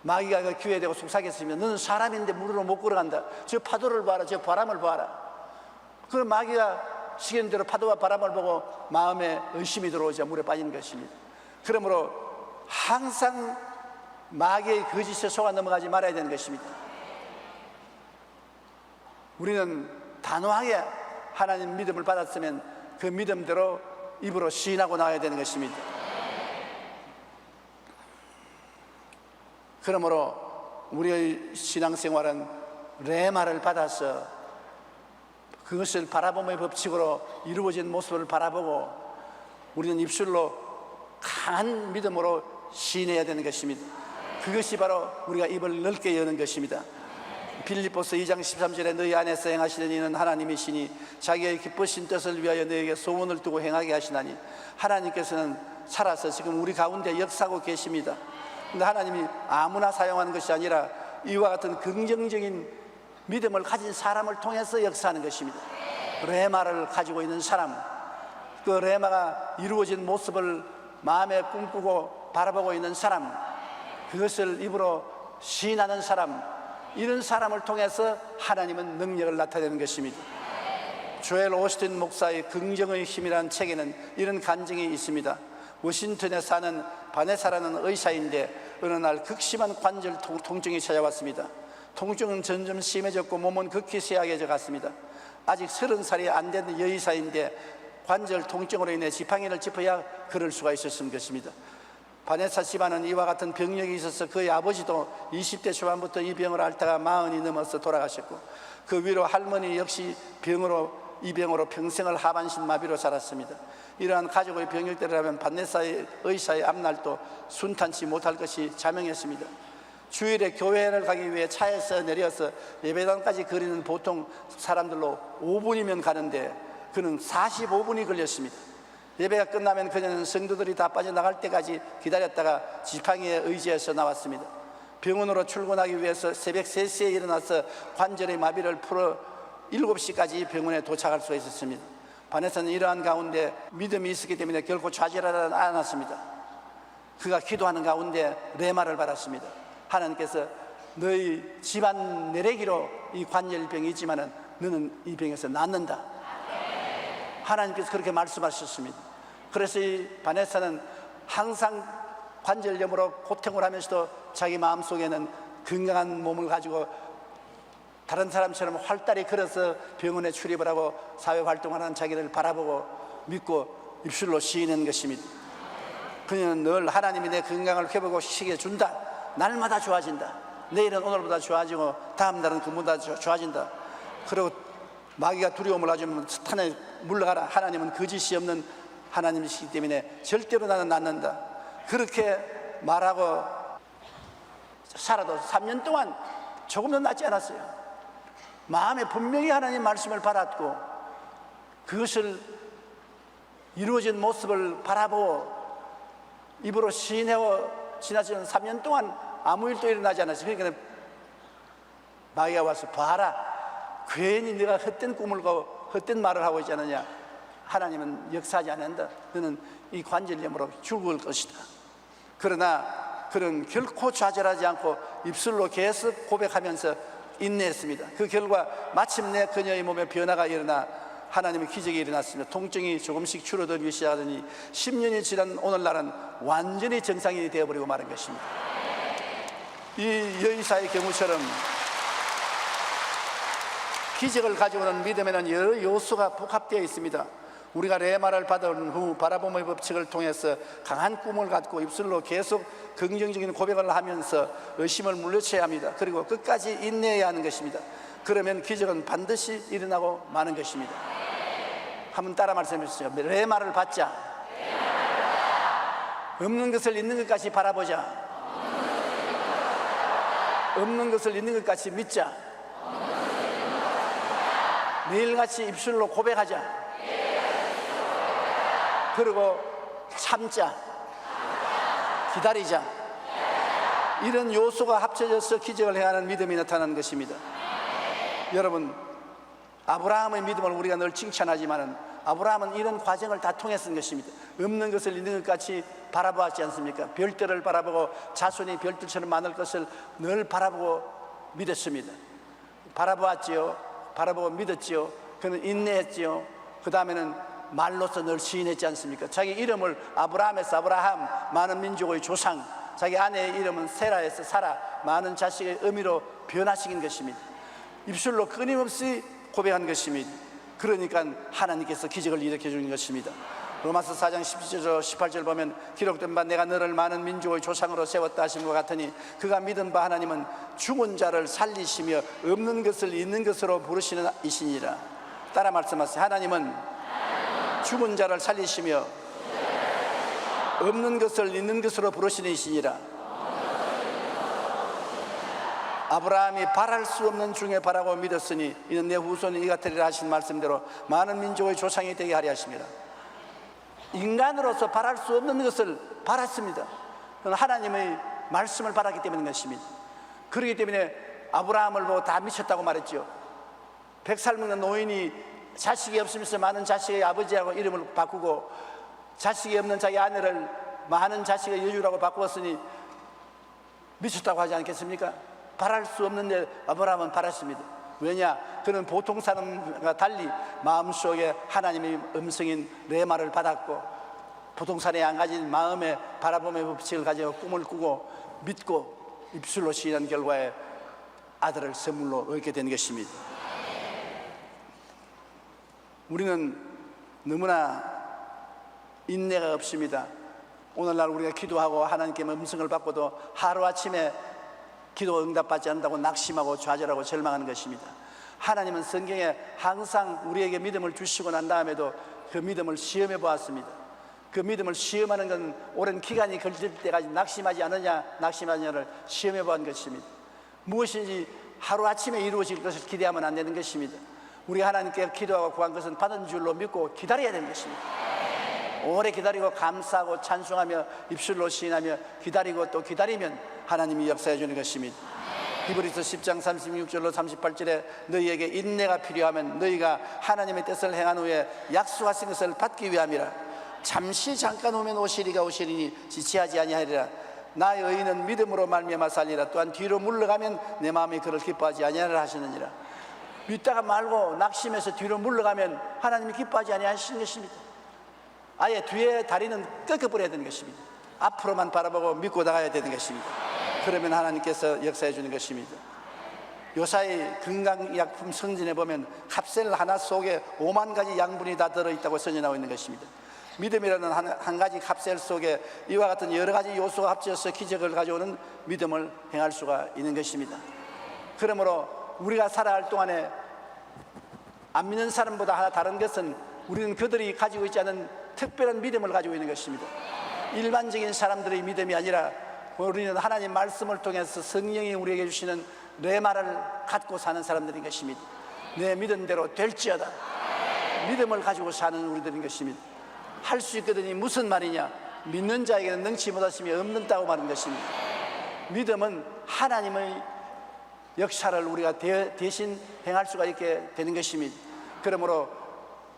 [SPEAKER 2] 마귀가 그 기회에 대고 속삭였으면 너는 사람인데 물으로 못 걸어간다. 저 파도를 봐라, 저 바람을 봐라. 그럼 마귀가 시키는 대로 파도와 바람을 보고 마음에 의심이 들어오자 물에 빠지는 것입니다. 그러므로 항상 마귀의 거짓에 속아 넘어가지 말아야 되는 것입니다. 우리는 단호하게 하나님 믿음을 받았으면 그 믿음대로 입으로 시인하고 나와야 되는 것입니다. 그러므로 우리의 신앙생활은 레마를 받아서 그것을 바라봄의 법칙으로 이루어진 모습을 바라보고 우리는 입술로 강한 믿음으로 시인해야 되는 것입니다. 그것이 바로 우리가 입을 넓게 여는 것입니다. 빌립보서 2장 13절에 너희 안에서 행하시는 이는 하나님이시니 자기의 기쁘신 뜻을 위하여 너에게 소원을 두고 행하게 하시나니, 하나님께서는 살아서 지금 우리 가운데 역사하고 계십니다. 근데 하나님이 아무나 사용하는 것이 아니라 이와 같은 긍정적인 믿음을 가진 사람을 통해서 역사하는 것입니다. 레마를 가지고 있는 사람, 그 레마가 이루어진 모습을 마음에 꿈꾸고 바라보고 있는 사람, 그것을 입으로 시인하는 사람, 이런 사람을 통해서 하나님은 능력을 나타내는 것입니다. 조엘 오스틴 목사의 긍정의 힘이라는 책에는 이런 간증이 있습니다. 워싱턴에 사는 바네사라는 의사인데 어느 날 극심한 관절 통증이 찾아왔습니다. 통증은 점점 심해졌고 몸은 극히 쇠약해져 갔습니다. 아직 30살이 안 된 여의사인데 관절 통증으로 인해 지팡이를 짚어야 걸을 수가 있었을 것입니다. 바네사 집안은 이와 같은 병력이 있어서 그의 아버지도 20대 초반부터 이 병을 앓다가 40이 넘어서 돌아가셨고, 그 위로 할머니 역시 이 병으로 평생을 하반신 마비로 살았습니다. 이러한 가족의 병력들이라면 바네사의 의사의 앞날도 순탄치 못할 것이 자명했습니다. 주일에 교회를 가기 위해 차에서 내려서 예배당까지 거리는 보통 사람들로 5분이면 가는데 그는 45분이 걸렸습니다. 예배가 끝나면 그녀는 성도들이 다 빠져나갈 때까지 기다렸다가 지팡이에 의지해서 나왔습니다. 병원으로 출근하기 위해서 새벽 3시에 일어나서 관절의 마비를 풀어 7시까지 병원에 도착할 수가 있었습니다. 바네사는 이러한 가운데 믿음이 있었기 때문에 결코 좌절하지 않았습니다. 그가 기도하는 가운데 레마를 받았습니다. 하나님께서 너희 집안 내레기로 이 관절병이 있지만 너는 이 병에서 낫는다. 하나님께서 그렇게 말씀하셨습니다. 그래서 이 바네사는 항상 관절염으로 고통을 하면서도 자기 마음속에는 건강한 몸을 가지고 다른 사람처럼 활달히 걸어서 병원에 출입을 하고 사회활동을 하는 자기를 바라보고 믿고 입술로 시인한 것입니다. 그녀는 늘 하나님이 내 건강을 회복시켜 준다. 날마다 좋아진다. 내일은 오늘보다 좋아지고 다음 날은 그보다 좋아진다. 그리고 마귀가 두려움을 놔주면 스탄에 물러가라. 하나님은 거짓이 없는 하나님이시기 때문에 절대로 나는 낫는다. 그렇게 말하고 살아도 3년 동안 조금도 낫지 않았어요. 마음에 분명히 하나님 말씀을 받았고 그것을 이루어진 모습을 바라보고 입으로 시인하고 지나치는 3년 동안 아무 일도 일어나지 않았어요. 그러니까 마귀가 와서 봐라. 괜히 네가 헛된 꿈을 꾸고 헛된 말을 하고 있지 않느냐. 하나님은 역사하지 않는다. 너는 이 관절염으로 죽을 것이다. 그러나 그는 결코 좌절하지 않고 입술로 계속 고백하면서 인내했습니다. 그 결과 마침내 그녀의 몸에 변화가 일어나 하나님의 기적이 일어났습니다. 통증이 조금씩 줄어들기 시작하더니 10년이 지난 오늘날은 완전히 정상인이 되어버리고 마는 것입니다. 이 여의사의 경우처럼 기적을 가지고는 믿음에는 여러 요소가 복합되어 있습니다. 우리가 레마를 받은 후 바라봄의 법칙을 통해서 강한 꿈을 갖고 입술로 계속 긍정적인 고백을 하면서 의심을 물리쳐야 합니다. 그리고 끝까지 인내해야 하는 것입니다. 그러면 기적은 반드시 일어나고 마는 것입니다. 한번 따라 말씀해 주시죠. 레마를 받자. 없는 것을 있는 것까지 바라보자. 없는 것을 있는 것까지 믿자. 매일같이 입술로 고백하자. 그리고 참자. 기다리자. 이런 요소가 합쳐져서 기적을 행하는 믿음이 나타나는 것입니다. 여러분, 아브라함의 믿음을 우리가 늘 칭찬하지만 아브라함은 이런 과정을 다 통했던 것입니다. 없는 것을 있는 것 같이 바라보았지 않습니까? 별들을 바라보고 자손이 별들처럼 많을 것을 늘 바라보고 믿었습니다. 바라보았지요. 바라보고 믿었지요. 그는 인내했지요. 그 다음에는 말로서 늘 시인했지 않습니까? 자기 이름을 아브라함에서 아브라함, 많은 민족의 조상, 자기 아내의 이름은 세라에서 사라, 많은 자식의 의미로 변화시킨 것입니다. 입술로 끊임없이 고백한 것입니다. 그러니까 하나님께서 기적을 일으켜 주는 것입니다. 로마서 4장 17절 18절 보면 기록된 바 내가 너를 많은 민족의 조상으로 세웠다 하신 것 같으니 그가 믿은 바 하나님은 죽은 자를 살리시며 없는 것을 있는 것으로 부르시는 이시니라. 따라 말씀하세요. 하나님은 죽은 자를 살리시며 없는 것을 있는 것으로 부르시는 이시니라. 아브라함이 바랄 수 없는 중에 바라고 믿었으니 이는 내 후손이 이가 되리라 하신 말씀대로 많은 민족의 조상이 되게 하려 하십니다. 인간으로서 바랄 수 없는 것을 바랐습니다. 그건 하나님의 말씀을 바랐기 때문인 것입니다. 그렇기 때문에 아브라함을 보고 다 미쳤다고 말했죠. 100살 먹는 노인이 자식이 없으면서 많은 자식의 아버지라고 이름을 바꾸고 자식이 없는 자기 아내를 많은 자식의 여주라고 바꾸었으니 미쳤다고 하지 않겠습니까? 바랄 수 없는데 아브라함은 바랐습니다. 왜냐? 그는 보통 사람과 달리 마음속에 하나님의 음성인 레마를 받았고 보통 사람이 안 가진 마음의 바라봄의 법칙을 가지고 꿈을 꾸고 믿고 입술로 시인한 결과에 아들을 선물로 얻게 된 것입니다. 우리는 너무나 인내가 없습니다. 오늘날 우리가 기도하고 하나님께 음성을 받고도 하루아침에 기도 응답받지 않는다고 낙심하고 좌절하고 절망하는 것입니다. 하나님은 성경에 항상 우리에게 믿음을 주시고 난 다음에도 그 믿음을 시험해 보았습니다. 그 믿음을 시험하는 건 오랜 기간이 걸릴 때까지 낙심하지 않느냐 낙심하느냐를 시험해 보한 것입니다. 무엇인지 하루아침에 이루어질 것을 기대하면 안 되는 것입니다. 우리가 하나님께 기도하고 구한 것은 받은 줄로 믿고 기다려야 되는 것입니다. 오래 기다리고 감사하고 찬송하며 입술로 시인하며 기다리고 또 기다리면 하나님이 역사해 주는 것입니다. 히브리서 10장 36절로 38절에 너희에게 인내가 필요하면 너희가 하나님의 뜻을 행한 후에 약속하신 것을 받기 위함이라. 잠시 잠깐 오면 오시리가 오시리니 지체하지 아니하리라. 나의 의인은 믿음으로 말미암아 살리라. 또한 뒤로 물러가면 내 마음이 그를 기뻐하지 아니하리라 하시느니라. 믿다가 말고 낙심해서 뒤로 물러가면 하나님이 기뻐하지 아니하시는 것입니다. 아예 뒤에 다리는 꺾어버려야 되는 것입니다. 앞으로만 바라보고 믿고 나가야 되는 것입니다. 그러면 하나님께서 역사해 주는 것입니다. 요사이 건강의약품 성진에 보면 캡슐 하나 속에 5만 가지 양분이 다 들어있다고 써져 있는 것입니다. 믿음이라는 한 가지 캡슐 속에 이와 같은 여러 가지 요소가 합쳐서 기적을 가져오는 믿음을 행할 수가 있는 것입니다. 그러므로 우리가 살아갈 동안에 안 믿는 사람보다 하나 다른 것은 우리는 그들이 가지고 있지 않은 특별한 믿음을 가지고 있는 것입니다. 일반적인 사람들의 믿음이 아니라 우리는 하나님 말씀을 통해서 성령이 우리에게 주시는 레마를 갖고 사는 사람들인 것입니다. 내 믿은 대로 될지어다. 믿음을 가지고 사는 우리들인 것입니다. 할 수 있거든이 무슨 말이냐? 믿는 자에게는 능치 못하심이 없는다고 말하는 것입니다. 믿음은 하나님의 역사를 우리가 대신 행할 수가 있게 되는 것입니다. 그러므로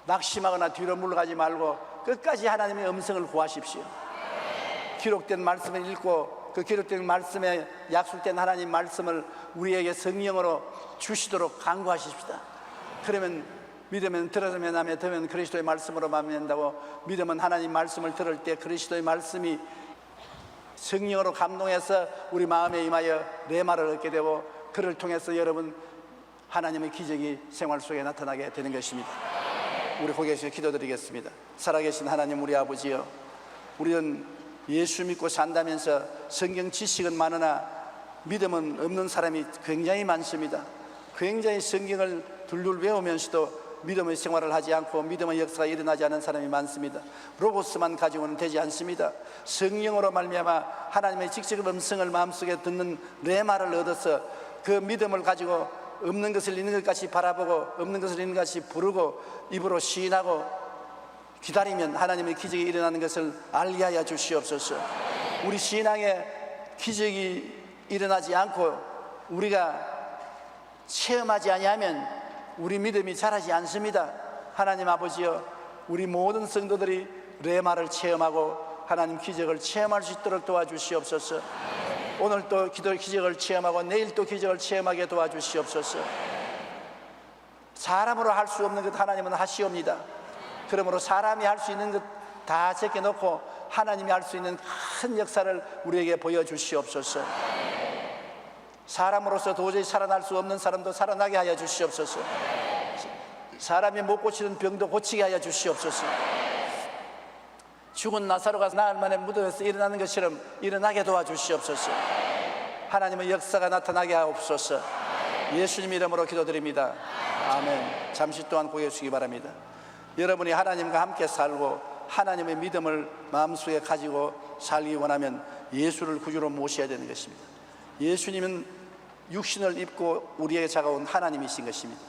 [SPEAKER 2] 낙심하거나 뒤로 물러가지 말고 끝까지 하나님의 음성을 구하십시오. 기록된 말씀을 읽고 그 기록된 말씀에 약속된 하나님 말씀을 우리에게 성령으로 주시도록 간구하십시다. 그러면 믿으면 들으면 하며 들으면 그리스도의 말씀으로 만민다고. 믿음은 하나님 말씀을 들을 때 그리스도의 말씀이 성령으로 감동해서 우리 마음에 임하여 레마를 얻게 되고 그를 통해서 여러분 하나님의 기적이 생활 속에 나타나게 되는 것입니다. 우리 고개 숙여 기도드리겠습니다. 살아계신 하나님 우리 아버지여, 우리는 예수 믿고 산다면서 성경 지식은 많으나 믿음은 없는 사람이 굉장히 많습니다. 굉장히 성경을 둘둘 외우면서도 믿음의 생활을 하지 않고 믿음의 역사가 일어나지 않은 사람이 많습니다. 로고스만 가지고는 되지 않습니다. 성령으로 말미암아 하나님의 직접 음성을 마음속에 듣는 레마를 얻어서 그 믿음을 가지고 없는 것을 있는 것 같이 바라보고 없는 것을 있는 것 같이 부르고 입으로 시인하고 기다리면 하나님의 기적이 일어나는 것을 알게 하여 주시옵소서. 우리 신앙에 기적이 일어나지 않고 우리가 체험하지 아니하면 우리 믿음이 자라지 않습니다. 하나님 아버지여, 우리 모든 성도들이 레마를 체험하고 하나님 기적을 체험할 수 있도록 도와주시옵소서. 오늘 또 기적을 체험하고 내일 또 기적을 체험하게 도와주시옵소서. 사람으로 할 수 없는 것 하나님은 하시옵니다. 그러므로 사람이 할 수 있는 것 다 제껴놓고 하나님이 할 수 있는 큰 역사를 우리에게 보여주시옵소서. 사람으로서 도저히 살아날 수 없는 사람도 살아나게 하여 주시옵소서. 사람이 못 고치는 병도 고치게 하여 주시옵소서. 죽은 나사로가 나흘 만에 무덤에서 일어나는 것처럼 일어나게 도와주시옵소서. 하나님의 역사가 나타나게 하옵소서. 예수님 이름으로 기도드립니다. 아멘. 잠시 동안 고개 숙이기 바랍니다. 여러분이 하나님과 함께 살고 하나님의 믿음을 마음속에 가지고 살기 원하면 예수를 구주로 모셔야 되는 것입니다. 예수님은 육신을 입고 우리에게 다가온 하나님이신 것입니다.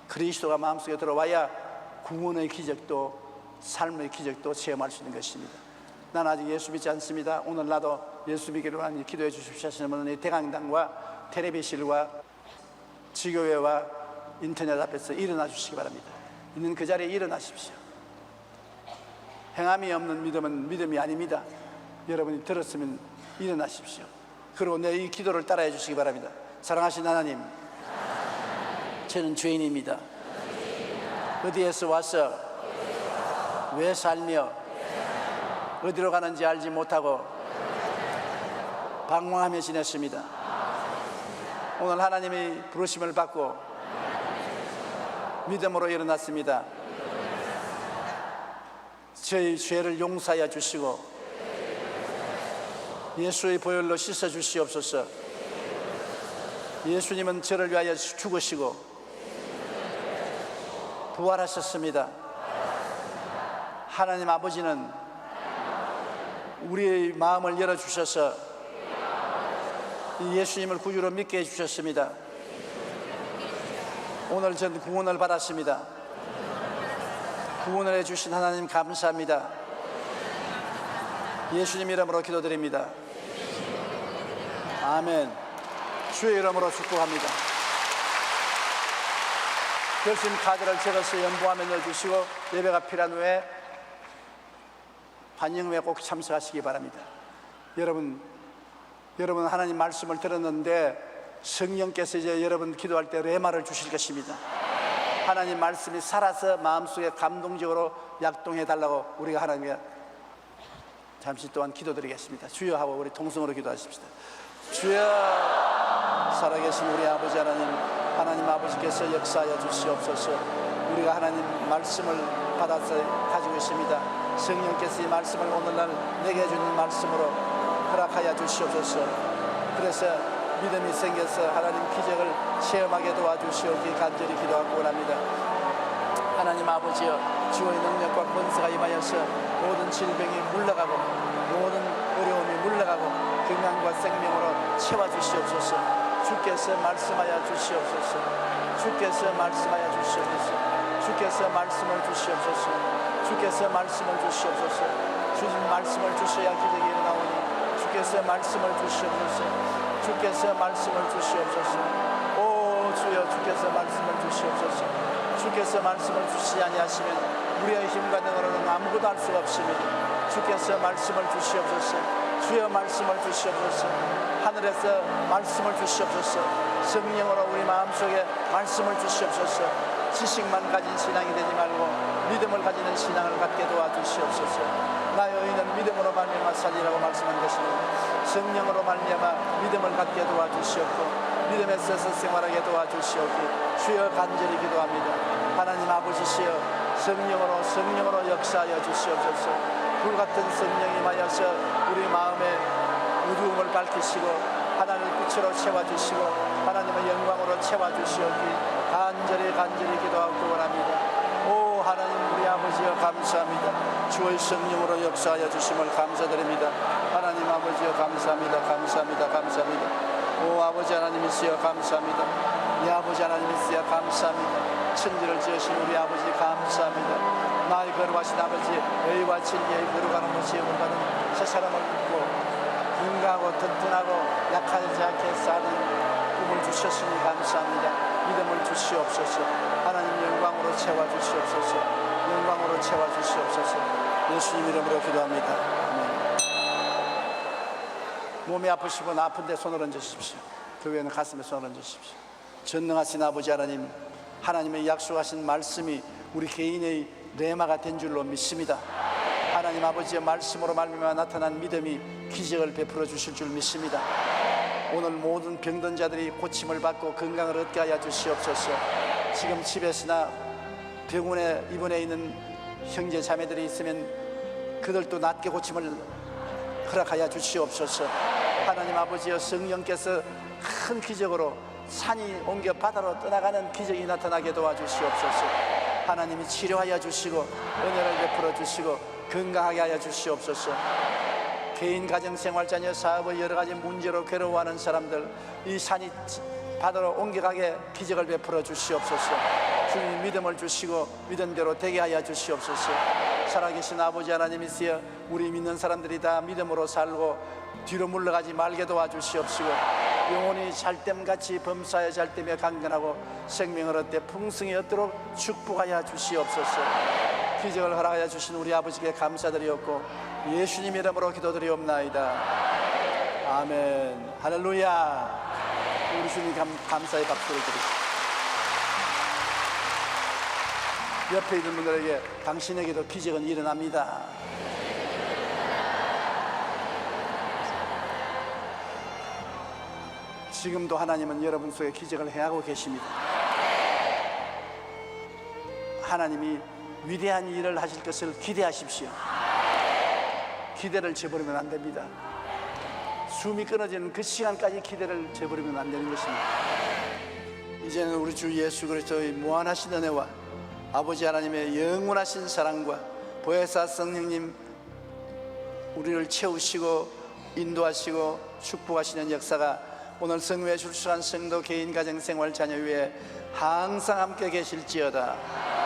[SPEAKER 2] 그리스도가 마음속에 들어와야 구원의 기적도 삶의 기적도 체험할 수 있는 것입니다. 난 아직 예수 믿지 않습니다. 오늘 나도 예수 믿기로 하니 기도해 주십시오 하시는 분은 대강당과 텔레비실과 지교회와 인터넷 앞에서 일어나 주시기 바랍니다. 있는 그 자리에 일어나십시오. 행함이 없는 믿음은 믿음이 아닙니다. 여러분이 들었으면 일어나십시오. 그리고 내 이 기도를 따라해 주시기 바랍니다. 사랑하신 하나님, 저는 죄인입니다. 어디에서 와서 왜 살며 어디로 가는지 알지 못하고 방황하며 지냈습니다. 오늘 하나님의 부르심을 받고 믿음으로 일어났습니다. 저희 죄를 용서하여 주시고 예수의 보혈로 씻어 주시옵소서. 예수님은 저를 위하여 죽으시고 부활하셨습니다. 하나님 아버지는 우리의 마음을 열어주셔서 예수님을 구주로 믿게 해주셨습니다. 오늘 전 구원을 받았습니다. 구원을 해주신 하나님 감사합니다. 예수님 이름으로 기도드립니다. 아멘. 주의 이름으로 축복합니다. 결심 카드를 적어서 연보함에 넣어주시고 예배가 필요한 후에 반영 후에 꼭 참석하시기 바랍니다. 여러분 하나님 말씀을 들었는데 성령께서 이제 여러분 기도할 때 레마를 주실 것입니다. 하나님 말씀이 살아서 마음속에 감동적으로 약동해 달라고 우리가 하나님께 잠시 동안 기도드리겠습니다. 주여 하고 우리 통성으로 기도하십시다. 주여, 살아계신 우리 아버지 하나님 아버지께서 역사하여 주시옵소서. 우리가 하나님 말씀을 받아서 가지고 있습니다. 성령께서 이 말씀을 오늘날 내게 주는 말씀으로 허락하여 주시옵소서. 그래서 믿음이 생겨서 하나님 기적을 체험하게 도와주시옵기 간절히 기도하고 원합니다. 하나님 아버지여, 주의 능력과 권세가 임하여서 모든 질병이 물러가고 모든 어려움이 물러가고 건강과 생명으로 채워주시옵소서. 주께서 말씀하여 주시옵소서. 주께서 말씀하여 주시옵소서. 주께서 말씀을 주시옵소서. 주께서 말씀을 주시옵소서. 주님 말씀을 주셔야 기적이 일어나오니 주께서 말씀을 주시옵소서. 주께서 말씀을 주시옵소서. 오 주여, 주께서 말씀을 주시옵소서. 주께서 말씀을 주시지 아니하시면 우리의 힘과 능으로는 아무것도 할 수가 없습니다. 주께서 말씀을 주시옵소서. 주여 말씀을 주시옵소서. 하늘에서 말씀을 주시옵소서. 성령으로 우리 마음속에 말씀을 주시옵소서. 지식만 가진 신앙이 되지 말고 믿음을 가지는 신앙을 갖게 도와주시옵소서. 나의 의인은 믿음으로 말미암아 살리라고 말씀한 것입니다. 성령으로 말미암아 믿음을 갖게 도와주시옵고 믿음에 있어서 생활하게 도와주시옵기 주여 간절히 기도합니다. 하나님 아버지시여, 성령으로 역사하여 주시옵소서. 불같은 성령이 임하여서 우리 마음에 어두움을 밝히시고 하나님을 빛으로 채워주시고 하나님의 영광으로 채워주시옵기 간절히 기도하고 원합니다. 오 하나님 우리 아버지여 감사합니다. 주의 성령으로 역사하여 주심을 감사드립니다. 하나님 아버지여 감사합니다. 오 아버지 하나님이시여 감사합니다. 이 아버지 하나님이시여 감사합니다. 천지를 지으신 우리 아버지 감사합니다. 나의 거룩하신 아버지, 의와 진리의 거룩한 것이 영원받은 새 사람을 믿고 건강하고 튼튼하고 약하지 않게 사는 꿈을 주셨으니 감사합니다. 믿음을 주시옵소서. 하나님 영광으로 채워주시옵소서. 영광으로 채워주시옵소서. 예수님 이름으로 기도합니다. 아멘. 몸이 아프시고 아픈데 손을 얹으십시오. 교회는 가슴에 손을 얹으십시오. 전능하신 아버지 하나님, 하나님의 약속하신 말씀이 우리 개인의 레마가 된 줄로 믿습니다. 하나님 아버지의 말씀으로 말미암아 나타난 믿음이 기적을 베풀어 주실 줄 믿습니다. 오늘 모든 병든 자들이 고침을 받고 건강을 얻게 하여 주시옵소서. 지금 집에서나 병원에 입원해 있는 형제 자매들이 있으면 그들도 낫게 고침을 허락하여 주시옵소서. 하나님 아버지여, 성령께서 큰 기적으로 산이 옮겨 바다로 떠나가는 기적이 나타나게 도와주시옵소서. 하나님이 치료하여 주시고 은혜를 베풀어 주시고 건강하게 하여 주시옵소서. 개인 가정생활 자녀 사업의 여러 가지 문제로 괴로워하는 사람들, 이 산이 받으러 옮겨가게 기적을 베풀어 주시옵소서. 주님 믿음을 주시고 믿은 대로 되게 하여 주시옵소서. 살아계신 아버지 하나님이시여, 우리 믿는 사람들이 다 믿음으로 살고 뒤로 물러가지 말게 도와주시옵시고, 영혼이 잘됨같이 범사에 잘되며 강건하고 생명을 얻되 풍성히 얻도록 축복하여 주시옵소서. 기적을 허락하여 주신 우리 아버지께 감사드리옵고 예수님 이름으로 기도드리옵나이다. 아멘. 할렐루야. 우리 주님 감사의 박수를 드립니다. 옆에 있는 분들에게 당신에게도 기적은 일어납니다. 지금도 하나님은 여러분 속에 기적을 행하고 계십니다. 하나님이 위대한 일을 하실 것을 기대하십시오. 기대를 저버리면 안 됩니다. 숨이 끊어지는 그 시간까지 기대를 저버리면 안 되는 것입니다. 이제는 우리 주 예수 그리스도의 무한하신 은혜와 아버지 하나님의 영원하신 사랑과 보혜사 성령님 우리를 채우시고 인도하시고 축복하시는 역사가 오늘 성회에 출석한 성도 개인 가정 생활 자녀 위에 항상 함께 계실지어다.